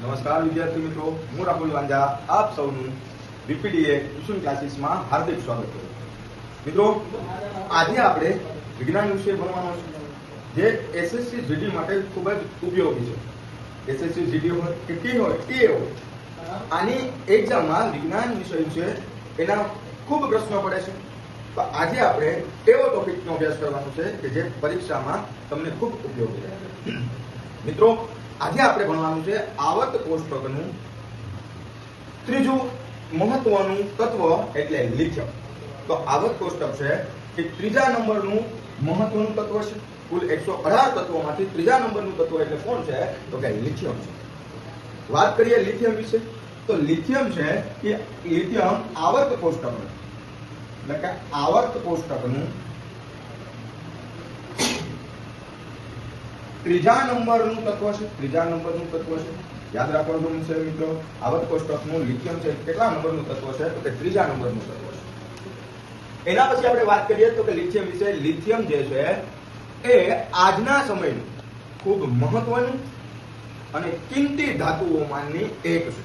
નમસ્કાર વિદ્યાર્થી મિત્રો, હું રાહુલ વાંજા આપ સૌનું બીપીડીએ ટ્યુશન ક્લાસીસમાં હાર્દિક સ્વાગત કરું. મિત્રો, આજે આપણે વિજ્ઞાન વિષય ભણવાનો છે જે એસએસસી જીડી માટે ખૂબ જ ઉપયોગી છે. એસએસસી જીડી હોય કે ટી હોય એ હોય, આની એક્ઝામમાં વિજ્ઞાન વિષય છે એના ખૂબ પ્રશ્નો પડે છે. તો આજે આપણે એવો ટોપિકનો અભ્યાસ કરવાનો છે કે જે પરીક્ષામાં તમને ખૂબ ઉપયોગી છે. મિત્રો, આજે આપણે ભણવાનું છે આવર્ત કોષ્ટકનું ત્રીજું મહત્વનું તત્વ એટલે લિથિયમ. તો આવર્ત કોષ્ટક છે એ ત્રીજા નંબરનું મહત્વનું તત્વ છે. કુલ 118 તત્વોમાંથી ત્રીજા નંબરનું તત્વ એટલે કોણ છે? તો કે લિથિયમ છે. વાત કરીએ લિથિયમ વિશે, તો લિથિયમ છે એ લિથિયમ આવર્ત કોષ્ટકનું એટલે કે આવર્ત કોષ્ટકનું ત્રીજા નંબરનું તત્વ છે. ત્રીજા નંબરનું તત્વ છે, યાદ રાખવાનું છે મિત્રો. આવર્ત કોષ્ટકનું લિથિયમ છે કેટલા નંબરનું તત્વ છે? તો કે ત્રીજા નંબરનું તત્વ છે. એના પછી આપણે વાત કરીએ તો કે લિથિયમ વિશે. લિથિયમ જે છે એ આજના સમયનું ખૂબ મહત્વનું અને કિંમતી ધાતુઓમાંની એક છે.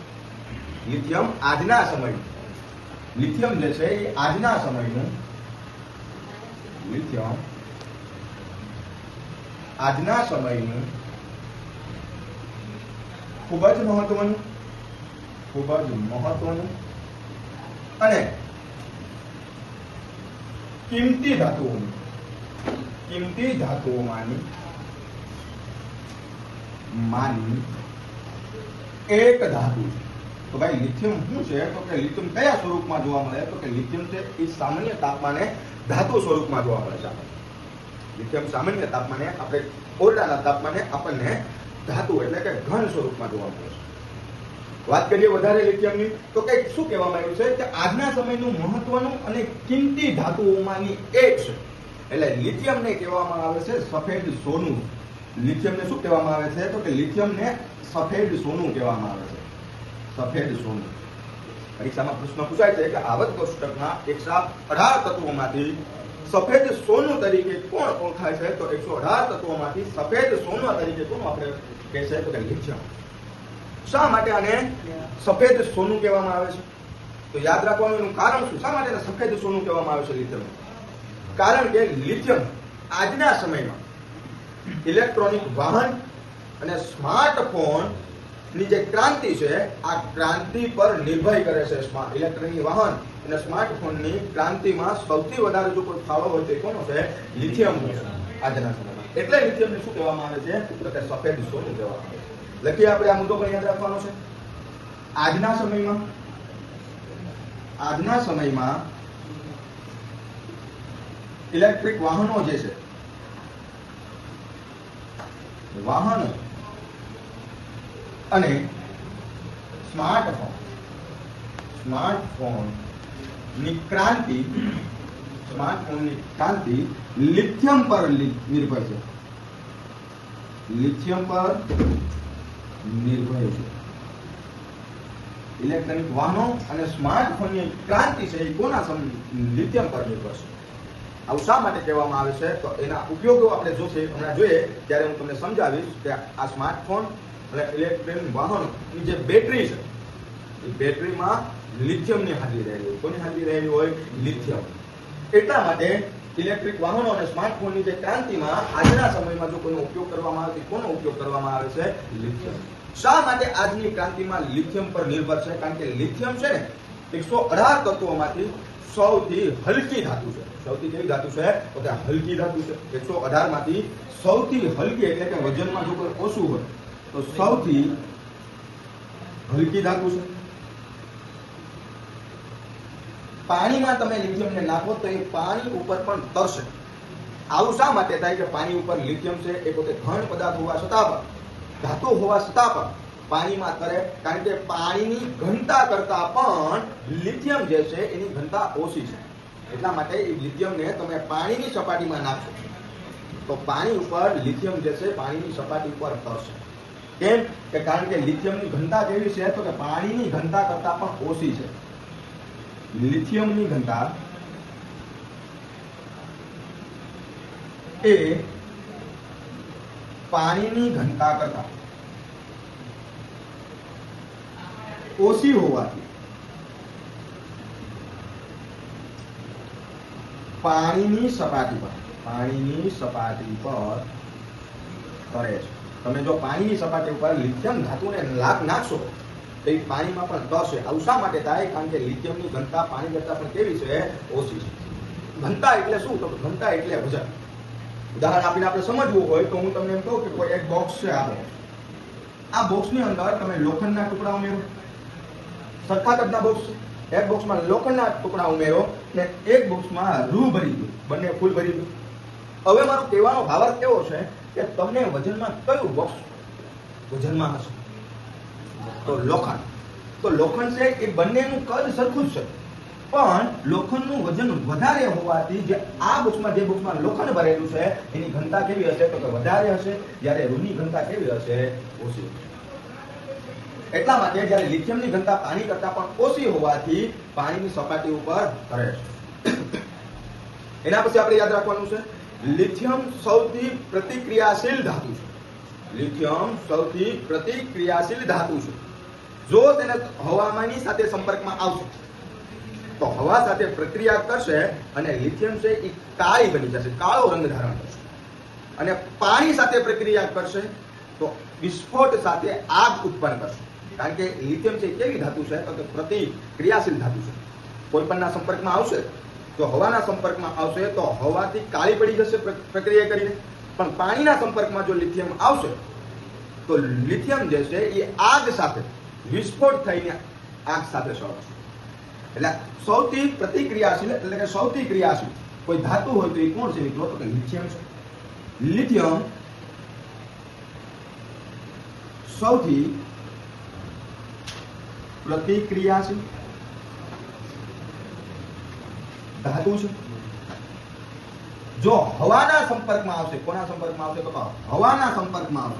લિથિયમ આજના સમયનું, લિથિયમ જે છે એ આજના સમયનું, લિથિયમ આજના સમયનું ખૂબ જ મહત્વનું અને કિંમતી ધાતુઓમાંની એક ધાતુ છે. તો ભાઈ લિથિયમ શું છે? તો કે લિથિયમ કયા સ્વરૂપમાં જોવા મળે? તો કે લિથિયમ છે એ સામાન્ય તાપમાને ધાતુ સ્વરૂપમાં જોવા મળે છે. લિથિયમ સામાન્ય તાપમાને, આપણે ઓરડાના તાપમાને આપણને ધાતુ એટલે કે ઘન સ્વરૂપમાં જોવા મળે છે. વાત કરીએ વધારે લિથિયમની, તો કે શું કહેવામાં આવ્યું છે કે આજના સમયનું મહત્વનું અને કિંમતી ધાતુઓમાંની એક છે. એટલે લિથિયમને કહેવામાં આવે છે સફેદ સોનું. લિથિયમને શું કહેવામાં આવે છે? તો કે લિથિયમને સફેદ સોનું કહેવામાં આવે છે. સફેદ સોનું. પરીક્ષામાં પ્રશ્ન પૂછાય છે કે આવર્ત કોષ્ટકના 118 તત્વોમાંથી સફેદ સોનું તરીકે કોણ ઓળખાય છે? તો 118 તત્વોમાંથી સફેદ સોના તરીકે કોણ આપણે કહે છે? તો કે લિથિયમ. શા માટે આને સફેદ સોનું કહેવામાં આવે છે? તો યાદ રાખવાનું એનું કારણ શું? શા માટે સફેદ સોનું કહેવામાં આવે છે લિથિયમ? કારણ કે લિથિયમ આજના સમયમાં ઇલેક્ટ્રોનિક વાહન અને સ્માર્ટફોન ની જે ક્રાંતિ છે આ ક્રાંતિ પર નિર્ભર કરે છે. ઇલેક્ટ્રોનિક વાહન અને સ્માર્ટફોનની ક્રાંતિમાં સૌથી વધારે જો કોઈ ફાળો હોય તો કોનો છે? લિથિયમ છે આજના સમયમાં. એટલે લિથિયમને શું કહેવામાં આવે છે? તો કે સફેદ સોનું કહેવામાં આવે છે. લખીએ આપણે, આ મુદ્દો પણ યાદ રાખવાનો છે. આજના સમયમાં ઇલેક્ટ્રિક વાહનો જે છે, વાહનો અને સ્માર્ટફોનની ક્રાંતિ લિથિયમ પર નિર્ભર છે. લિથિયમ પર નિર્ભર છે. ઇલેક્ટ્રોનિક વાહનો અને સ્માર્ટફોનની ક્રાંતિ છે એ કોના લિથિયમ પર નિર્ભર છે. આવું શા માટે કહેવામાં આવે છે? તો એના ઉપયોગો આપણે હમણાં જોઈએ ત્યારે હું તમને સમજાવીશ કે આ સ્માર્ટફોન અને ઇલેક્ટ્રોનિક વાહનોની જે બેટરી છે એ બેટરીમાં લિથિયમની હાજરી રહેલી હોય. કોની હાજરી રહેલી હોય? લિથિયમ. એટલા માટે ઇલેક્ટ્રિક વાહનો અને સ્માર્ટફોનની જે ક્રાંતિમાં આજના સમયમાં જો કોઈનો ઉપયોગ કરવામાં આવે, કોનો ઉપયોગ કરવામાં આવે છે? લિથિયમ. શા માટે આજની ક્રાંતિમાં લિથિયમ પર નિર્ભર છે? કારણ કે લિથિયમ છે ને 118 તત્વોમાંથી સૌથી હલકી ધાતુ છે. સૌથી કેવી ધાતુ છે? તો કે હલકી ધાતુ છે. 118 માંથી સૌથી હલકી એટલે કે વજનમાં જો કોઈ ઓછું હોય તો સૌથી હલકી ધાતુ છે. પાણીમાં તમે લિથિયમને નાખો તો એ પાણી ઉપર પણ તરશે. આવું શા માટે થાય કે પાણી ઉપર લિથિયમ છે એ પોતે ઘન પદાર્થ હોવા છતાં પણ, ધાતુ હોવા છતાં પણ પાણીમાં તરે? કારણ કે પાણીની ઘનતા કરતા પણ લિથિયમ જે છે એની ઘનતા ઓછી છે. એટલા માટે એ લિથિયમને તમે પાણીની સપાટીમાં નાખશો તો પાણી ઉપર લિથિયમ જે છે પાણીની સપાટી ઉપર તરશે. કેમ? કે કારણ કે લિથિયમની ઘનતા કેવી છે? તો કે પાણીની ઘનતા કરતા પણ ઓછી છે. લિથિયમની ઘનતા એ પાણીની ઘનતા કરતા ઓછી હોવાથી પાણીની સપાટી પર તરે છે. તમે જો પાણીની સપાટી ઉપર લિથિયમ ધાતુને નાખશો તો એ પાણીમાં પણ તરશે. આવું શા માટે થાય? કારણ કે લિથિયમની ઘનતા પાણી કરતા પણ કેવી છે? ઓછી છે. ઘનતા એટલે શું? તો ઘનતા એટલે વજન. ઉદાહરણ આપીને આપણે સમજવું હોય તો હું તમને એમ કહું કે કોઈ એક બોક્સ છે. આ બોક્સની અંદર તમે લોખંડના ટુકડા ઉમેરો, સરખા કદના બોક્સ છે. એક બોક્સમાં લોખંડના ટુકડા ઉમેરો ને એક બોક્સમાં રૂ ભરી દો, બંને ફૂલ ભરી દો. હવે મારો કહેવાનો ભાવાર્થ કેવો છે કે તમને વજનમાં કયું બોક્સ વજનમાં હશે? તો લોખંડ. તો લોખંડ છે એ બંનેનું કદ સરખું જ છે, પણ લોખંડનું વજન વધારે હોવાથી જે બોક્સમાં લોખંડ ભરેલું છે એની ઘનતા કેવી હશે? તો વધારે હશે, જ્યારે રૂની ઘનતા કેવી હશે? ઓછી. એટલા માટે જ્યારે લિથિયમની ઘનતા પાણી કરતા પણ ઓછી હોવાથી પાણીની સપાટી ઉપર તરે છે. એના પછી આપણે યાદ રાખવાનું છે લિથિયમ સૌથી પ્રતિક્રિયાશીલ ધાતુ છે. લિથિયમ સૌથી પ્રતિક્રિયાશીલ ધાતુ છે. જો તેને હવામાની સાથે સંપર્કમાં આવશે તો હવા સાથે પ્રક્રિયા કરશે અને લિથિયમ છે એ કાળી બની જશે, કાળો રંગ ધારણ કરશે. અને પાણી સાથે પ્રક્રિયા કરશે તો વિસ્ફોટ સાથે આગ ઉત્પન્ન કરશે. કારણ કે લિથિયમ છે કેવી ધાતુ છે? તો પ્રતિક્રિયાશીલ ધાતુ છે. કોઈ પણના સંપર્કમાં આવશે તો હવાના સંપર્કમાં આવશે તો હવાથી કાળી પડી જશે પ્રક્રિયા કરીને, પણ પાણીના સંપર્કમાં જો લિથિયમ આવશે તો લિથિયમ જે છે એ આગ સાથે વિસ્ફોટ થઈને આગ સાથે સળગશે. એટલે સૌથી પ્રતિક્રિયાશીલ એટલે કે સૌથી ક્રિયાશીલ કોઈ ધાતુ હોય તો એ કોણ છે મિત્રો? તો કે લિથિયમ છે. લિથિયમ સૌથી પ્રતિક્રિયાશીલ ધાતુ છે. જો હવાના સંપર્કમાં આવશે, કોના સંપર્કમાં આવશે? તો હવાના સંપર્કમાં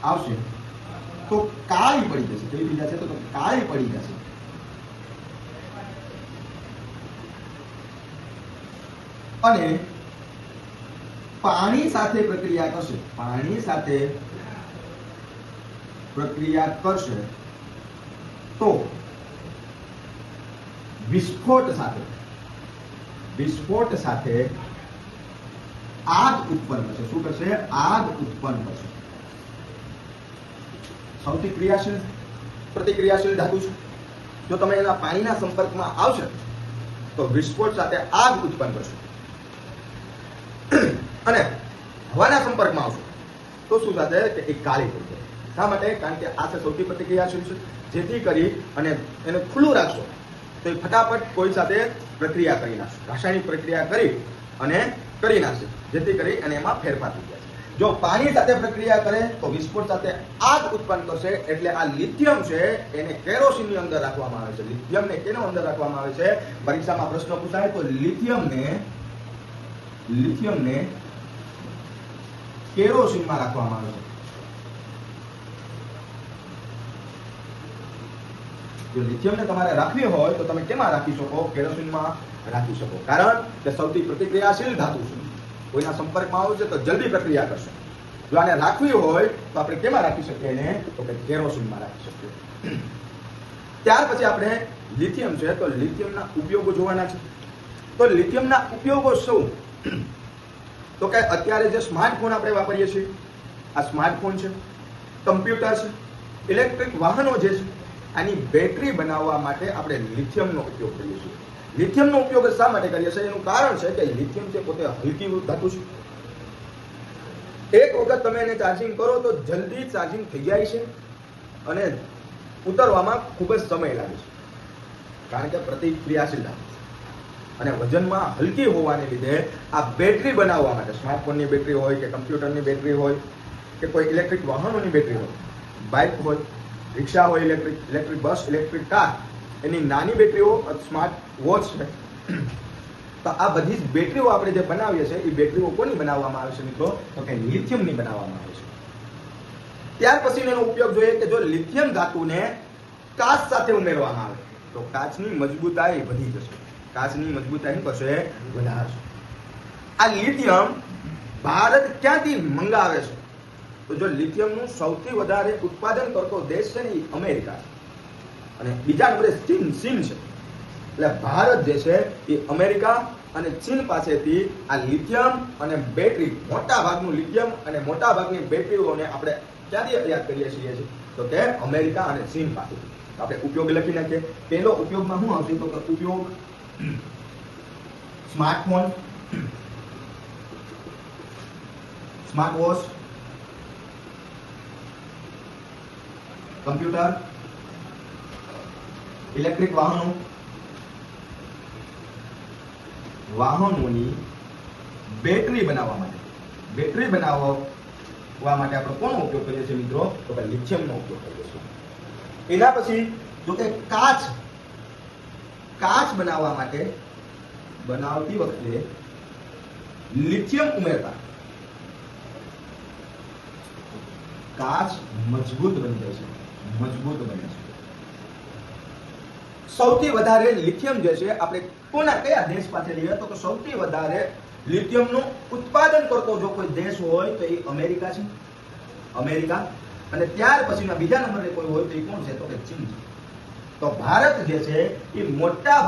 આવશે તો કાળી પડી જશે. કેવી થઈ જશે? તો કાળી પડી જશે. અને પાણી સાથે પ્રક્રિયા કરશે, તો વિસ્ફોટ સાથે આગ ઉત્પન્ન કરશે. શું કરશે? આગ ઉત્પન્ન કરશે. સૌથી પ્રતિક્રિયાશીલ ધાતુ છે. જો તમે એના પાણીના સંપર્કમાં આવશે તો વિસ્ફોટ સાથે આગ ઉત્પન્ન કરશે. અને હવાના સંપર્કમાં આવશે તો શું થશે? કે એ કાળી પડી જશે. શા માટે? કારણ કે આ સૌથી પ્રતિક્રિયાશીલ છે. જેથી કરી અને એને ખુલ્લું રાખશો તો એ ફટાફટ કોઈ સાથે પ્રક્રિયા કરી નાખશે, રાસાયણિક પ્રક્રિયા કરી નાખશે, જેથી કરી અને એમાં ફેરફાર થઈ જાય. જો પાણી સાથે પ્રક્રિયા કરે તો વિસ્ફોટ સાથે આગ ઉત્પન્ન કરશે. એટલે આ લિથિયમ છે એને કેરોસીનની અંદર રાખવામાં આવે છે. લિથિયમને કેનો અંદર રાખવામાં આવે છે? પરીક્ષામાં પ્રશ્ન પૂછાય તો લિથિયમને કેરોસીનમાં રાખવામાં આવે છે. જો લિથિયમને તમારે રાખવી હોય તો તમે કેમાં રાખી શકો? કેરોસીનમાં રાખી શકો. કારણ કે સૌથી પ્રતિક્રિયાશીલ ધાતુ છે. કોઈના સંપર્કમાં આવશે તો જલ્દી પ્રક્રિયા કરશે. જો આને રાખવી હોય તો આપણે કેમાં રાખી શકીએ? એને તો કે કેરોસીનમાં રાખી શકીએ. ત્યાર પછી આપણે લિથિયમ છે તો લિથિયમના ઉપયોગો જોવાના છે. તો લિથિયમના ઉપયોગો શું? તો કે અત્યારે જે સ્માર્ટફોન આપણે વાપરીએ છીએ, આ સ્માર્ટફોન છે, કમ્પ્યુટર છે, ઇલેક્ટ્રિક વાહનો જે છે, આની બેટરી બનાવવા માટે આપણે લિથિયમનો ઉપયોગ કરીએ છીએ. લિથિયમનો ઉપયોગ શા માટે કરીએ છીએ? એનું કારણ છે કે લિથિયમ છે પોતે હલકી ધાતુ છે. એક વખત તમે એને ચાર્જિંગ કરો તો જલ્દી ચાર્જિંગ થઈ જાય છે અને ઉતરવામાં ખૂબ જ સમય લાગે છે. કારણ કે પ્રતિક્રિયાશીલ ધાતુ છે અને વજનમાં હલકી હોવાને લીધે આ બેટરી બનાવવા માટે, સ્માર્ટફોનની બેટરી હોય કે કમ્પ્યુટરની બેટરી હોય કે કોઈ ઇલેક્ટ્રિક વાહનોની બેટરી હોય, બાઇક હોય, રિક્ષા હોય, ઇલેક્ટ્રિક બસ, ઇલેક્ટ્રિક કાર, એની નાની બેટરીઓ, સ્માર્ટ વોચ છે, તો આ બધી જ બેટરીઓ આપણે જે બનાવીએ છીએ એ બેટરીઓ કોની બનાવવામાં આવે છે મિત્રો? તો કે લિથિયમની બનાવવામાં આવે છે. ત્યાર પછીનો એનો ઉપયોગ જોઈએ કે જો લિથિયમ ધાતુને કાચ સાથે ઉમેરવામાં આવે તો કાચની મજબૂતાઈ વધી જશે. કાચની મજબૂતાઈ કરશે વધારશે. આ લિથિયમ ભારત ક્યાંથી મંગાવે છે? તો જો લિથિયમનું સૌથી વધારે ઉત્પાદન કરતો દેશ છે ને એ અમેરિકા છે, અને બીજા નંબરે ચીન છે. એટલે ભારત જે છે એ અમેરિકા અને ચીન પાસેથી આ લિથિયમ અને બેટરી, મોટા ભાગનું લિથિયમ અને મોટા ભાગની બેટરીઓને આપણે ક્યાંથી તૈયાર કરીએ છીએ? તો કે અમેરિકા અને ચીન પાસેથી. આપણે ઉપયોગ લખી નાખીએ. પહેલો ઉપયોગમાં શું આવશે? તો કે ઉપયોગ smartphone, smart watch, computer, electric વાહનોની બેટરી બનાવવા માટે આપણે કોનો ઉપયોગ કરીએ છીએ મિત્રો? તો કે લિથિયમનો ઉપયોગ કરીએ છીએ. એના પછી જો કે કાચ બનાવતી વખતે લિથિયમ ઉમેરતા કાચ મજબૂત બની જાય છે, મજબૂત બને છે. સૌથી વધારે લિથિયમ જે છે આપણે કયા દેશ પાસે લઈએ? તો કે સૌથી વધારે લિથિયમનું ઉત્પાદન કરતો જો કોઈ દેશ હોય તો એ અમેરિકા છે, અમેરિકા. અને ત્યાર પછીના બીજા નંબરે કોઈ હોય તો એ કોણ છે? તો કે ચીન છે. તો ભારત જે છે એ મોટા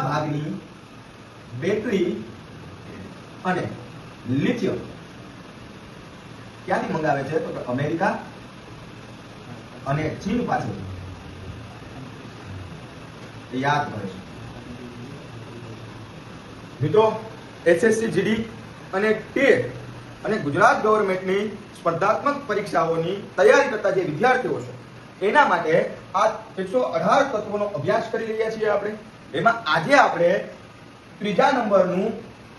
ભાગની બેટરી અને લિથિયમ ક્યાંથી મંગાવે છે? તો કે અમેરિકા અને ચીન પાસેથી. યાદ કરે છે મિત્રો. એસએસસી જીડી અને ટેટ અને ગુજરાત ગવર્મેન્ટની સ્પર્ધાત્મક પરીક્ષાઓની તૈયારી કરતા જે વિદ્યાર્થીઓ છે એના માટે આ 118 તત્વોનો અભ્યાસ કરી રહ્યા છીએ આપણે. એમાં આજે આપણે ત્રીજા નંબરનું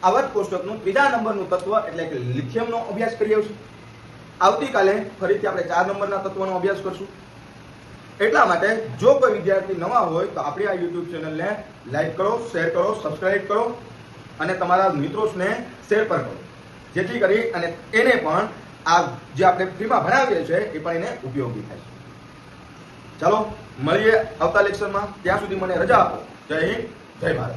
આવર્ત કોષ્ટકનું ત્રીજા નંબરનું તત્વ એટલે કે લિથિયમનો અભ્યાસ કરીએ છીએ. આવતીકાલે ફરીથી આપણે 4 નંબરના તત્વનો અભ્યાસ કરશું. એટલા માટે જો કોઈ વિદ્યાર્થી નવા હોય તો આપણી આ યુટ્યુબ ચેનલને લાઈક કરો, શેર કરો, સબસ્ક્રાઇબ કરો અને તમારા મિત્રોને શેર પણ કરો, જેથી કરી અને એને પણ આ જે આપણે ફ્રીમાં ભણાવીએ છીએ એ પણ એને ઉપયોગી થાય છે. ચાલો મળીએ આવતા લેક્ચરમાં. ત્યાં સુધી મને રજા આપો. જય હિન્દ, જય ભારત.